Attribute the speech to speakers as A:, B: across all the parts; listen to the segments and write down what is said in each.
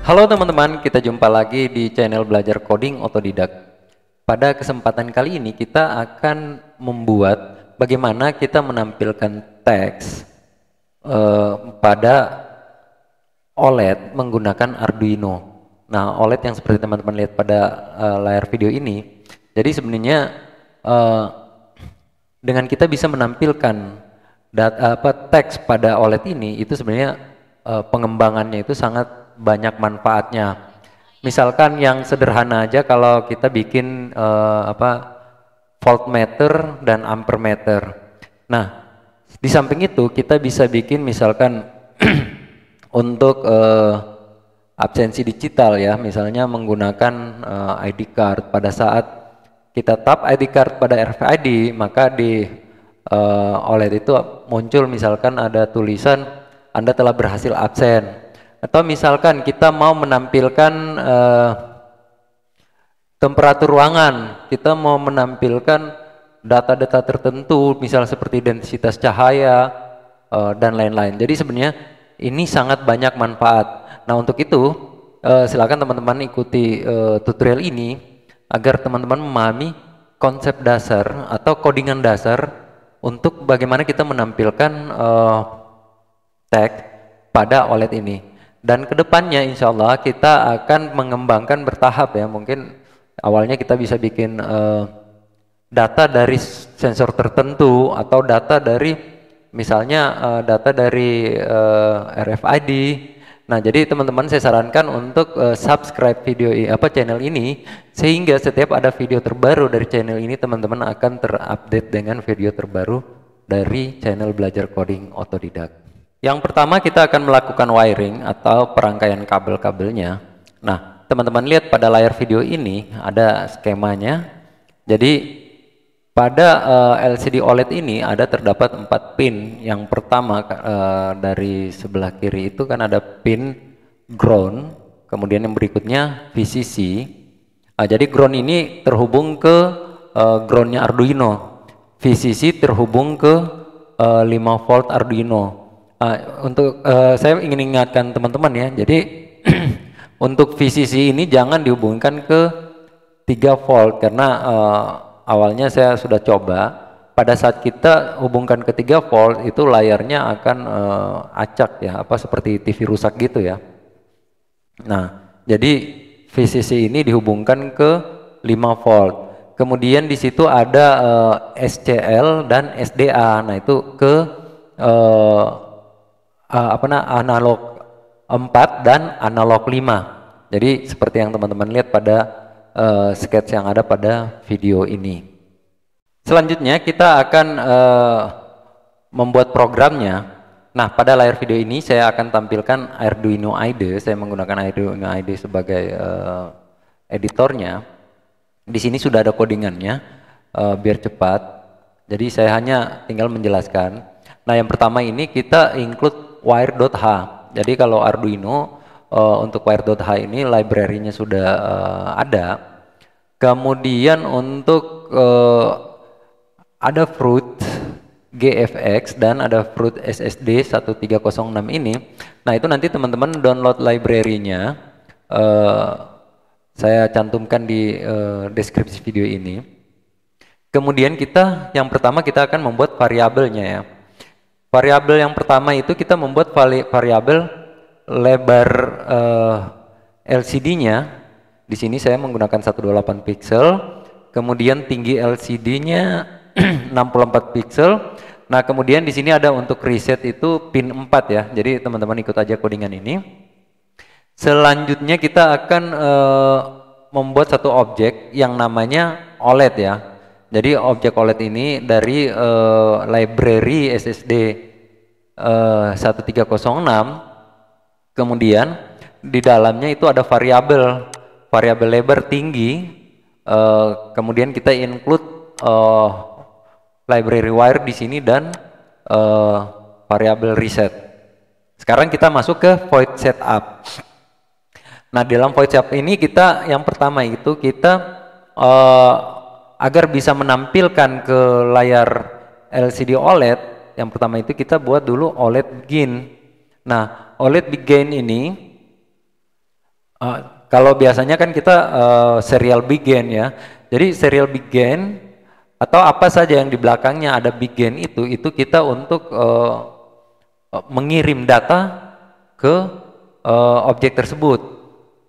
A: Halo teman-teman, kita jumpa lagi di channel Belajar Coding Otodidak. Pada kesempatan kali ini kita akan membuat bagaimana kita menampilkan teks pada OLED menggunakan Arduino. Nah, OLED yang seperti teman-teman lihat pada layar video ini. Jadi sebenarnya dengan kita bisa menampilkan teks pada OLED ini, itu sebenarnya pengembangannya itu sangat banyak manfaatnya. Misalkan yang sederhana aja, kalau kita bikin voltmeter dan ampermeter. Nah, di samping itu kita bisa bikin misalkan untuk absensi digital ya, misalnya menggunakan ID card. Pada saat kita tap ID card pada RFID, maka di OLED itu muncul misalkan ada tulisan Anda telah berhasil absen. Atau misalkan kita mau menampilkan temperatur ruangan, kita mau menampilkan data-data tertentu, misal seperti densitas cahaya dan lain-lain. Jadi sebenarnya ini sangat banyak manfaat. Nah, untuk itu silakan teman-teman ikuti tutorial ini agar teman-teman memahami konsep dasar atau codingan dasar untuk bagaimana kita menampilkan teks pada OLED ini. Dan kedepannya insya Allah kita akan mengembangkan bertahap ya. Mungkin awalnya kita bisa bikin data dari sensor tertentu, atau data dari misalnya data dari RFID. Nah, jadi teman-teman saya sarankan untuk subscribe video channel ini, sehingga setiap ada video terbaru dari channel ini teman-teman akan terupdate dengan video terbaru dari channel Belajar Coding Otodidak. Yang pertama kita akan melakukan wiring atau perangkaian kabel-kabelnya. Nah, teman-teman lihat pada layar video ini ada skemanya. Jadi pada LCD OLED ini ada terdapat 4 pin. Yang pertama dari sebelah kiri itu kan ada pin ground, kemudian yang berikutnya VCC. Jadi ground ini terhubung ke groundnya Arduino, VCC terhubung ke 5 volt Arduino. Saya ingin ingatkan teman-teman ya, jadi untuk VCC ini jangan dihubungkan ke 3 volt karena awalnya saya sudah coba, pada saat kita hubungkan ke 3 volt itu layarnya akan acak ya, seperti TV rusak gitu ya. Nah, jadi VCC ini dihubungkan ke 5 volt. Kemudian di situ ada SCL dan SDA. Nah, itu ke analog 4 dan analog 5. Jadi seperti yang teman-teman lihat pada sketch yang ada pada video ini. Selanjutnya kita akan membuat programnya. Nah, pada layar video ini saya akan tampilkan Arduino IDE. Saya menggunakan Arduino IDE sebagai editornya. Di sini sudah ada codingannya biar cepat. Jadi saya hanya tinggal menjelaskan. Nah, yang pertama ini kita include wire.h. Jadi kalau Arduino untuk wire.h ini library-nya sudah ada. Kemudian untuk ada fruit GFX dan ada fruit SSD 1306 ini. Nah, itu nanti teman-teman download library-nya. Saya cantumkan di deskripsi video ini. Kemudian yang pertama kita akan membuat variabelnya ya. Variabel yang pertama itu kita membuat variabel lebar LCD-nya. Di sini saya menggunakan 128 pixel. Kemudian tinggi LCD-nya 64 pixel. Nah, kemudian di sini ada untuk reset itu pin 4 ya. Jadi teman-teman ikut aja codingan ini. Selanjutnya kita akan membuat satu objek yang namanya OLED ya. Jadi objek OLED ini dari library SSD 1306. Kemudian di dalamnya itu ada variabel lebar tinggi. Kemudian kita include library wire di sini dan variabel reset. Sekarang kita masuk ke void setup. Nah, dalam void setup ini kita yang pertama itu kita agar bisa menampilkan ke layar LCD OLED, yang pertama itu kita buat dulu OLED begin. Nah, OLED begin ini Kalau biasanya kan kita serial begin ya. Jadi serial begin atau apa saja yang di belakangnya ada begin itu kita untuk mengirim data ke objek tersebut.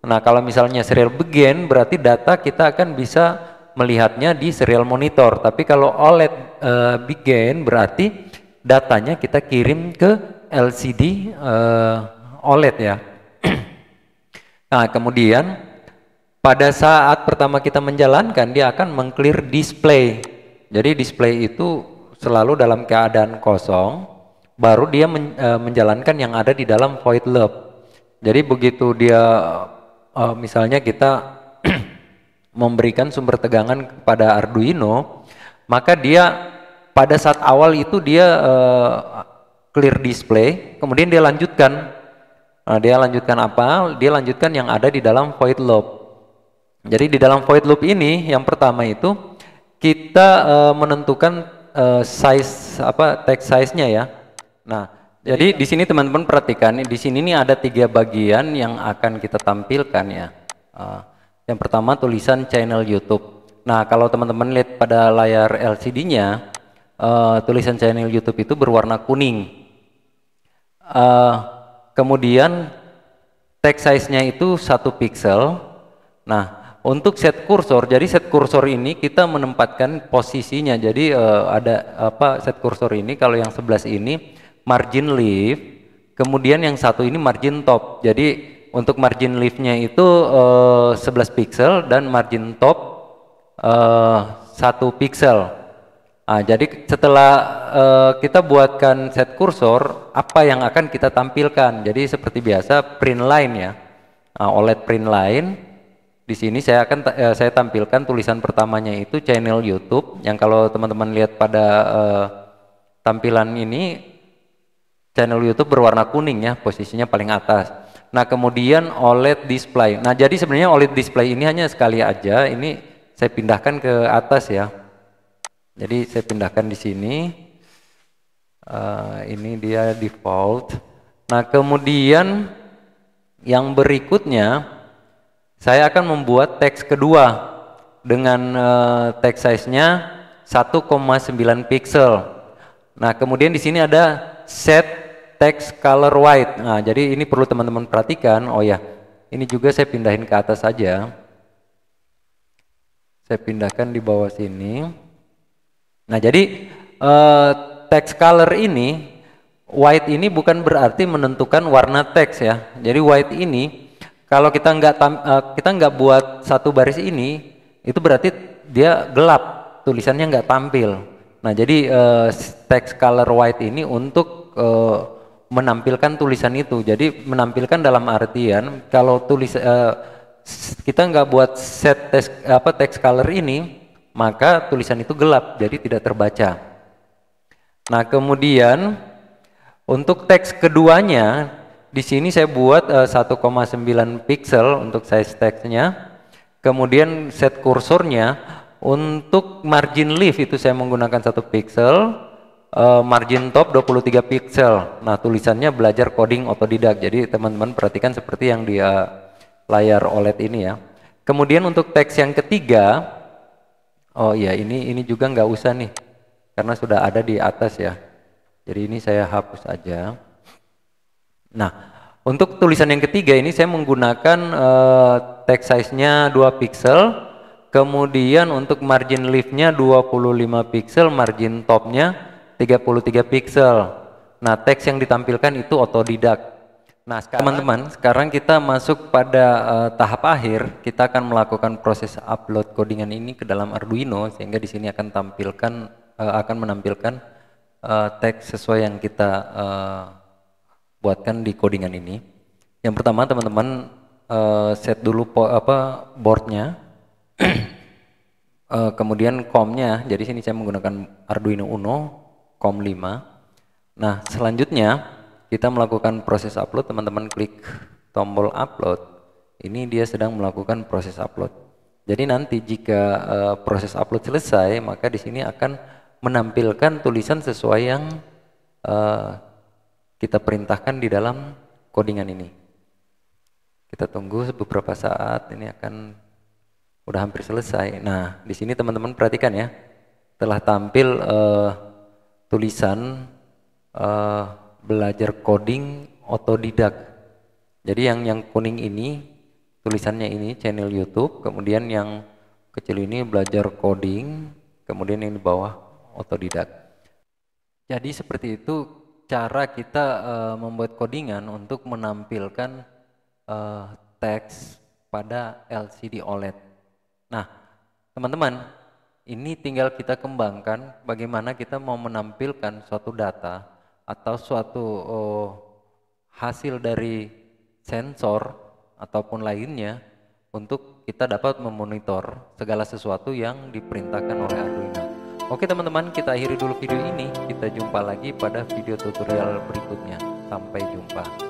A: Nah, kalau misalnya serial begin berarti data kita akan bisa melihatnya di serial monitor. Tapi kalau OLED begin berarti datanya kita kirim ke LCD OLED ya. Nah, kemudian pada saat pertama kita menjalankan dia akan meng-clear display. Jadi display itu selalu dalam keadaan kosong, baru dia menjalankan yang ada di dalam void loop. Jadi begitu dia misalnya kita memberikan sumber tegangan kepada Arduino, maka dia pada saat awal itu dia clear display, kemudian dia lanjutkan. Nah, dia lanjutkan apa? Dia lanjutkan yang ada di dalam void loop. Jadi di dalam void loop ini yang pertama itu kita menentukan size text size-nya ya. Nah, jadi di sini teman-teman perhatikan, di sini nih ada 3 bagian yang akan kita tampilkan ya. Yang pertama tulisan channel YouTube. Nah, kalau teman-teman lihat pada layar LCD-nya, tulisan channel YouTube itu berwarna kuning. Kemudian text size-nya itu 1 pixel. Nah, untuk set kursor, jadi set kursor ini kita menempatkan posisinya. Jadi ada set kursor ini, kalau yang 11 ini margin left, kemudian yang satu ini margin top. Jadi untuk margin leftnya itu 11 pixel dan margin top 1 pixel. Nah, jadi setelah kita buatkan set kursor, apa yang akan kita tampilkan? Jadi seperti biasa print line ya, OLED print line. Di sini saya akan saya tampilkan tulisan pertamanya itu channel YouTube. Yang kalau teman-teman lihat pada tampilan ini, channel YouTube berwarna kuning ya, posisinya paling atas. Nah, kemudian OLED display. Nah, jadi sebenarnya OLED display ini hanya sekali aja. Ini saya pindahkan ke atas ya. Jadi saya pindahkan di sini, ini dia default. Nah, kemudian yang berikutnya saya akan membuat teks kedua dengan text size-nya 1,9 pixel. Nah, kemudian di sini ada set text color white. Nah, jadi ini perlu teman-teman perhatikan. Oh ya, ini juga saya pindahin ke atas saja. Saya pindahkan di bawah sini. Nah, jadi text color ini, white ini bukan berarti menentukan warna teks ya. Jadi white ini kalau kita nggak buat satu baris ini, itu berarti dia gelap, tulisannya nggak tampil. Nah, jadi text color white ini untuk menampilkan tulisan itu. Jadi menampilkan dalam artian kalau kita nggak buat set text color ini, maka tulisan itu gelap, jadi tidak terbaca. Nah, kemudian untuk teks keduanya, di sini saya buat 1,9 pixel untuk size teksnya. Kemudian set kursornya untuk margin left itu saya menggunakan 1 pixel, margin top 23 pixel. Nah, tulisannya belajar coding otodidak. Jadi teman-teman perhatikan seperti yang di layar OLED ini ya. Kemudian untuk teks yang ketiga, oh iya, ini juga nggak usah nih, karena sudah ada di atas ya. Jadi ini saya hapus aja. Nah, untuk tulisan yang ketiga ini saya menggunakan text size-nya 2 pixel, kemudian untuk margin left-nya 25 pixel, margin top-nya 33 pixel. Nah, teks yang ditampilkan itu otodidak. Nah, teman-teman, sekarang kita masuk pada tahap akhir. Kita akan melakukan proses upload codingan ini ke dalam Arduino, sehingga di sini akan menampilkan teks sesuai yang kita buatkan di codingan ini. Yang pertama, teman-teman set dulu boardnya, kemudian COM-nya. Jadi sini saya menggunakan Arduino Uno COM 5. Nah, selanjutnya kita melakukan proses upload. Teman-teman klik tombol upload. Ini dia sedang melakukan proses upload. Jadi nanti jika proses upload selesai, maka di sini akan menampilkan tulisan sesuai yang kita perintahkan di dalam codingan ini. Kita tunggu beberapa saat, ini akan udah hampir selesai. Nah, di sini teman-teman perhatikan ya, telah tampil tulisan belajar coding otodidak. Jadi yang kuning ini tulisannya ini channel YouTube, kemudian yang kecil ini belajar coding, kemudian yang di bawah otodidak. Jadi seperti itu cara kita membuat codingan untuk menampilkan teks pada LCD OLED. Nah, teman-teman, ini tinggal kita kembangkan bagaimana kita mau menampilkan suatu data atau suatu hasil dari sensor ataupun lainnya untuk kita dapat memonitor segala sesuatu yang diperintahkan oleh Arduino. Oke teman-teman, kita akhiri dulu video ini. Kita jumpa lagi pada video tutorial berikutnya. Sampai jumpa.